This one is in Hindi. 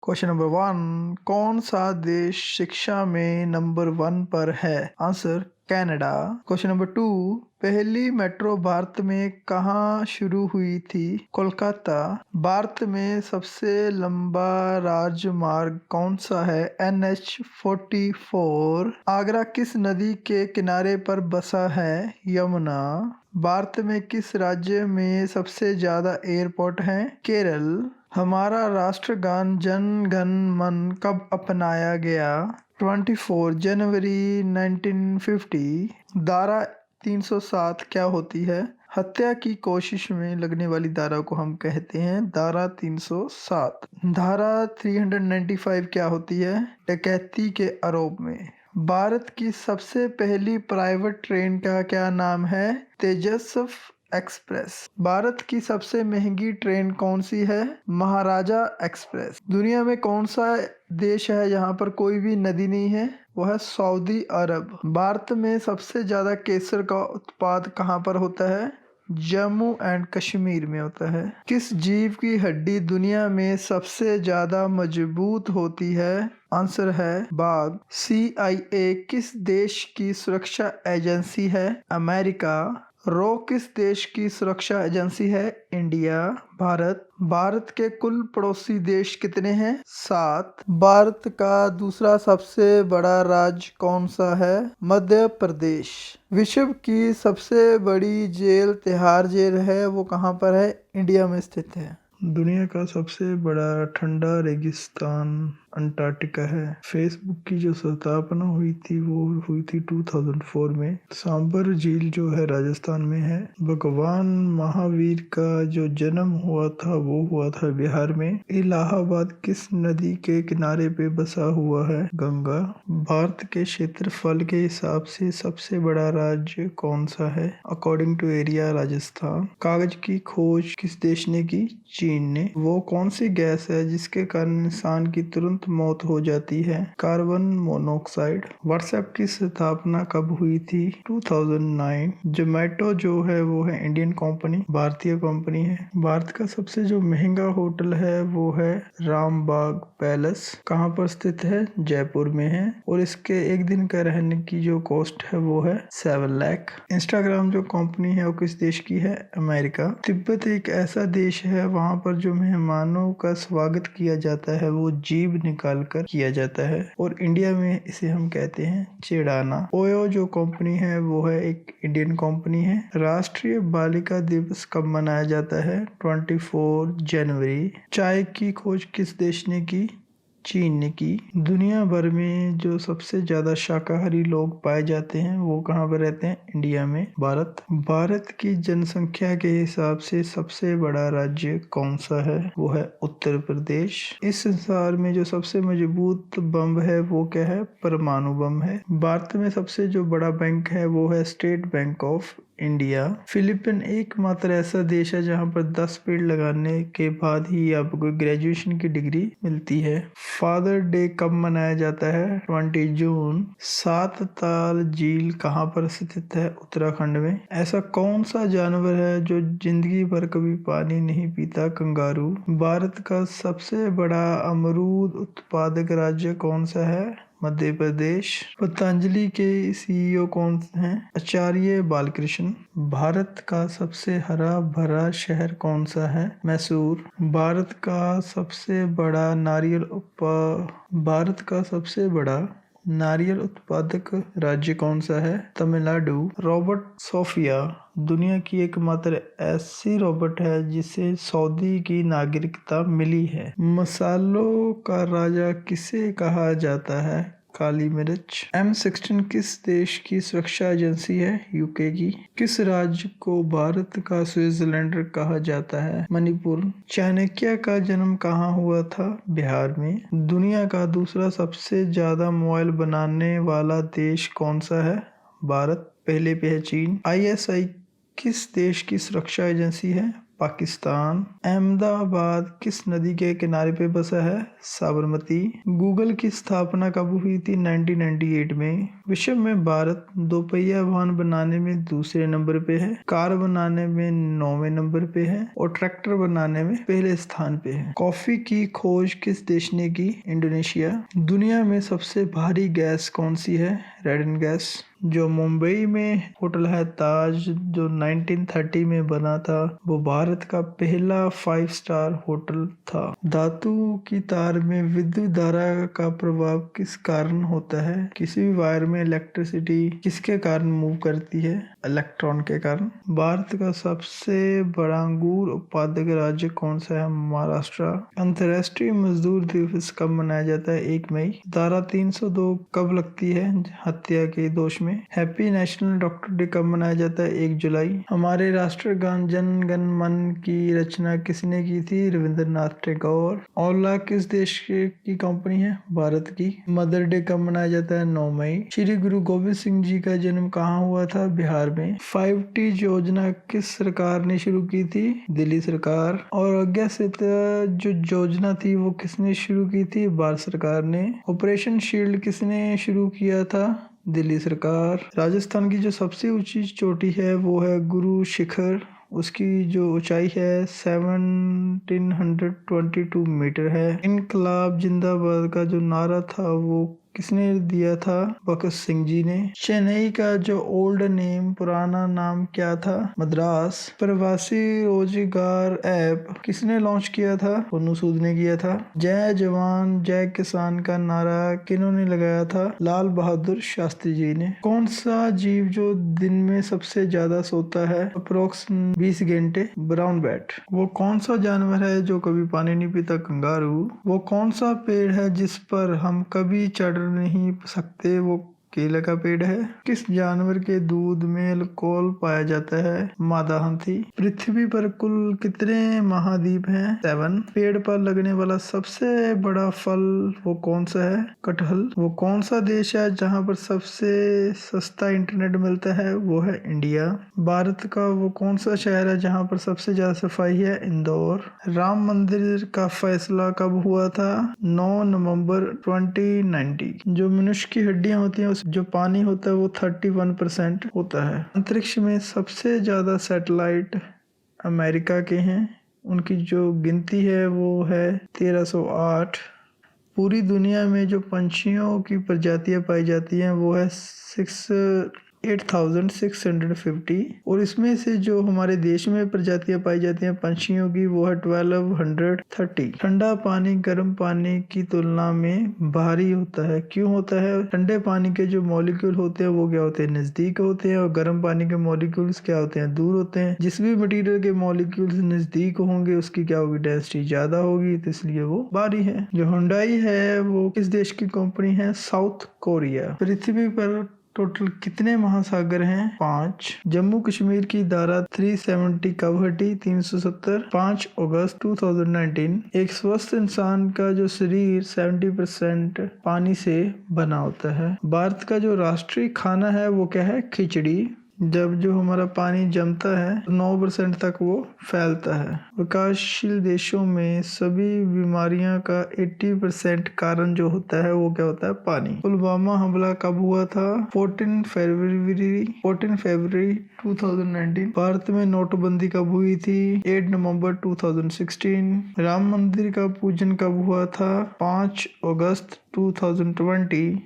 क्वेश्चन नंबर 1, कौन सा देश शिक्षा में नंबर 1 पर है? Answer Canada. क्वेश्चन नंबर 2, पहली मेट्रो भारत में कहाँ शुरू हुई थी? कोलकाता। भारत में सबसे लंबा राजमार्ग कौन सा है? NH-44। आगरा किस नदी के किनारे पर बसा है? यमुना। भारत में किस राज्य में सबसे ज्यादा एयरपोर्ट हैं? केरल। हमारा राष्ट्रगान जन गण मन कब अपनाया गया? 24 जनवरी 1950। धारा 307 क्या होती है? हत्या की कोशिश में लगने वाली धारा को हम कहते हैं धारा 307। धारा 395 क्या होती है? डकैती के आरोप में। भारत की सबसे पहली प्राइवेट ट्रेन का क्या नाम है? तेजस एक्सप्रेस। भारत की सबसे महंगी ट्रेन कौन सी है? महाराजा एक्सप्रेस। दुनिया में कौन सा देश है जहाँ पर कोई भी नदी नहीं है? वह है सऊदी अरब। भारत में सबसे ज्यादा केसर का उत्पादन कहाँ पर होता है? जम्मू एंड कश्मीर में होता है। किस जीव की हड्डी दुनिया में सबसे ज्यादा मजबूत होती है? आंसर है बाघ। CIA किस देश की सुरक्षा एजेंसी है? अमेरिका। रॉ किस देश की सुरक्षा एजेंसी है? इंडिया। भारत के कुल पड़ोसी देश कितने हैं? 7। भारत का दूसरा सबसे बड़ा राज्य कौन सा है? मध्य प्रदेश। विश्व की सबसे बड़ी जेल तिहाड़ जेल है, वो कहाँ पर है? इंडिया में स्थित है। दुनिया का सबसे बड़ा ठंडा रेगिस्तान अंटार्कटिका है। फेसबुक की जो स्थापना हुई थी वो हुई थी 2004 में। सांबर झील जो है राजस्थान में है। भगवान महावीर का जो जन्म हुआ था वो हुआ था बिहार में। इलाहाबाद किस नदी के किनारे पे बसा हुआ है? गंगा। भारत के क्षेत्रफल के हिसाब से सबसे बड़ा राज्य कौन सा है? According to area Rajasthan. कागज की खोज किस देश ने की? चीन ने। वो कौन सी गैस है जिसके कारण इंसान की तुरंत मौत हो जाती है? Carbon monoxide. व्हाट्सएप की स्थापना कब हुई थी? 2009। जोमेटो जो है वो है इंडियन कंपनी, भारतीय कंपनी है। भारत का सबसे जो महंगा होटल है वो है रामबाग पैलेस। कहाँ पर स्थित है? जयपुर में है। और इसके एक दिन का रहने की जो कॉस्ट है वो है 7 लाख। इंस्टाग्राम जो कंपनी है वो किस देश की है? अमेरिका। तिब्बत एक ऐसा देश है वहाँ पर जो मेहमानों का स्वागत किया जाता है वो जीभ निकाल कर किया जाता है, और इंडिया में इसे हम कहते हैं चिड़ाना। ओयो जो कंपनी है वो है एक इंडियन कंपनी है। राष्ट्रीय बालिका दिवस कब मनाया जाता है? 24 जनवरी। चाय की खोज किस देश ने की? चीन ने की। दुनिया भर में जो सबसे ज्यादा शाकाहारी लोग पाए जाते हैं वो कहाँ पर रहते हैं? इंडिया में। भारत की जनसंख्या के हिसाब से सबसे बड़ा राज्य कौन सा है? वो है उत्तर प्रदेश। इस संसार में जो सबसे मजबूत बम है वो क्या है? परमाणु बम है। भारत में सबसे जो बड़ा बैंक है वो है state bank of India. Philippine एकमात्र ऐसा देश है जहाँ पर 10 पेड़ लगाने के बाद ही आपको ग्रेजुएशन की डिग्री मिलती है। फादर डे कब मनाया जाता है? 20 जून। सात ताल झील कहाँ पर स्थित है? उत्तराखंड में। ऐसा कौन सा जानवर है जो जिंदगी भर कभी पानी नहीं पीता? कंगारू। भारत का सबसे बड़ा अमरूद उत्पादक राज्य कौन सा है? मध्य प्रदेश। पतंजलि के CEO कौन हैं? आचार्य बालकृष्ण। भारत का सबसे हरा भरा शहर कौन सा है? मैसूर। भारत का सबसे बड़ा नारियल उत्पादक राज्य कौन सा है? तमिलनाडु। रॉबर्ट सोफिया दुनिया की एकमात्र ऐसी रोबोट है जिसे सऊदी की नागरिकता मिली है। मसालों का राजा किसे कहा जाता है? काली मिर्च। M16 किस देश की सुरक्षा एजेंसी है? UK की। किस राज्य को भारत का स्विट्जरलैंड कहा जाता है? मणिपुर। चाणक्य का जन्म कहाँ हुआ था? बिहार में। दुनिया का दूसरा सबसे ज्यादा मोबाइल बनाने वाला देश कौन सा है? भारत। पहले पे है चीन। ISI किस देश की सुरक्षा एजेंसी है? पाकिस्तान। अहमदाबाद किस नदी के किनारे पे बसा है? साबरमती। गूगल की स्थापना कब हुई थी? 1998 में। विश्व में भारत दोपहिया वाहन बनाने में दूसरे नंबर पे है, कार बनाने में 9वें नंबर पे है और ट्रैक्टर बनाने में पहले स्थान पे है। कॉफी की खोज किस देश ने की? इंडोनेशिया। दुनिया में सबसे भारी गैस कौन सी है? रेडिन गैस। जो मुंबई में होटल है ताज, जो 1930 में बना था, वो भारत का पहला 5 स्टार होटल था। धातु की तार में विद्युत धारा का प्रभाव किस कारण होता है? किसी भी वायर में इलेक्ट्रिसिटी किसके कारण मूव करती है? इलेक्ट्रॉन के कारण। भारत का सबसे बड़ा अंगूर उत्पादक राज्य कौन सा है? महाराष्ट्र। अंतर्राष्ट्रीय मजदूर दिवस कब मनाया जाता है? 1 मई। धारा 302 कब लगती है? हत्या के दोष में। हैप्पी नेशनल डॉक्टर डे कब मनाया जाता है? 1 जुलाई। हमारे राष्ट्रगान जन गण मन की रचना किसने की थी? रविंद्रनाथ टैगोर। ओला किस देश की कंपनी है? भारत की। मदर डे कब मनाया जाता है? 9 मई। श्री गुरु गोविंद सिंह जी का जन्म कहाँ हुआ था? बिहार में। 5T योजना किस सरकार ने शुरू की थी? दिल्ली सरकार। और अज्ञा सेतु जो योजना थी वो किसने शुरू की थी? भारत सरकार ने। ऑपरेशन शील्ड किसने शुरू किया था? दिल्ली सरकार। राजस्थान की जो सबसे ऊंची चोटी है वो है गुरु शिखर, उसकी जो ऊंचाई है 1722 मीटर है। इनकलाब जिंदाबाद का जो नारा था वो किसने दिया था? भगत सिंह जी ने। चेन्नई का जो ओल्ड नेम पुराना नाम क्या था? मद्रास। प्रवासी रोजगार ऐप किसने लॉन्च किया था? पन्नू सूद ने किया था। जय जवान जय किसान का नारा किन्होंने लगाया था? लाल बहादुर शास्त्री जी ने। कौन सा जीव जो दिन में सबसे ज्यादा सोता है? अप्रोक्स 20 घंटे? Brown bat. वो कौन सा जानवर है जो कभी पानी नहीं पीता? कंगारू। वो कौन सा पेड़ है जिस पर हम कभी चढ़ नहीं सकते? वो केले का पेड़ है। किस जानवर के दूध में अल्कोहल पाया जाता है? मादा हाथी। पृथ्वी पर कुल कितने महाद्वीप हैं? 7। पेड़ पर लगने वाला सबसे बड़ा फल वो कौन सा है? कटहल। वो कौन सा देश है जहाँ पर सबसे सस्ता इंटरनेट मिलता है? वो है इंडिया। भारत का वो कौन सा शहर है जहाँ पर सबसे ज्यादा सफाई है? इंदौर। राम मंदिर का फैसला कब हुआ था? 9 नवंबर 2019। जो मनुष्य की हड्डियां होती हैं जो पानी होता है वो 31% होता है। अंतरिक्ष में सबसे ज्यादा सैटेलाइट अमेरिका के हैं, उनकी जो गिनती है वो है 1308। पूरी दुनिया में जो पंछियों की प्रजातियां पाई जाती हैं वो है 8650 और इसमें से जो हमारे देश में प्रजातियां पाई जाती हैं पंछियों की वो है 1230। ठंडा पानी गर्म पानी की तुलना में भारी होता है, क्यों होता है? ठंडे पानी के जो मॉलिक्यूल होते हैं वो क्या होते हैं? नजदीक होते हैं और गर्म पानी के मॉलिक्यूल्स क्या होते हैं? दूर होते हैं। जिस भी मटेरियल के मॉलिक्यूल्स नजदीक होंगे उसकी क्या होगी? डेंसिटी ज्यादा होगी, तो इसलिए वो भारी है। जो हुंडई है वो किस देश की कंपनी है? South Korea. पृथ्वी पर टोटल कितने महासागर हैं? 5। जम्मू कश्मीर की धारा 370 कब हटी? 370 5 अगस्त 2019। एक स्वस्थ इंसान का जो शरीर 70% पानी से बना होता है। भारत का जो राष्ट्रीय खाना है वो क्या है? खिचड़ी। जब जो हमारा पानी जमता है 9% तक वो फैलता है। विकासशील देशों में सभी बीमारियां का 80% कारण जो होता है वो क्या होता है? पानी। पुलवामा हमला कब हुआ था? 14 फरवरी 2019। भारत में नोटबंदी कब हुई थी? 8 नवंबर 2016। राम मंदिर का पूजन कब हुआ था? 5 अगस्त 2020।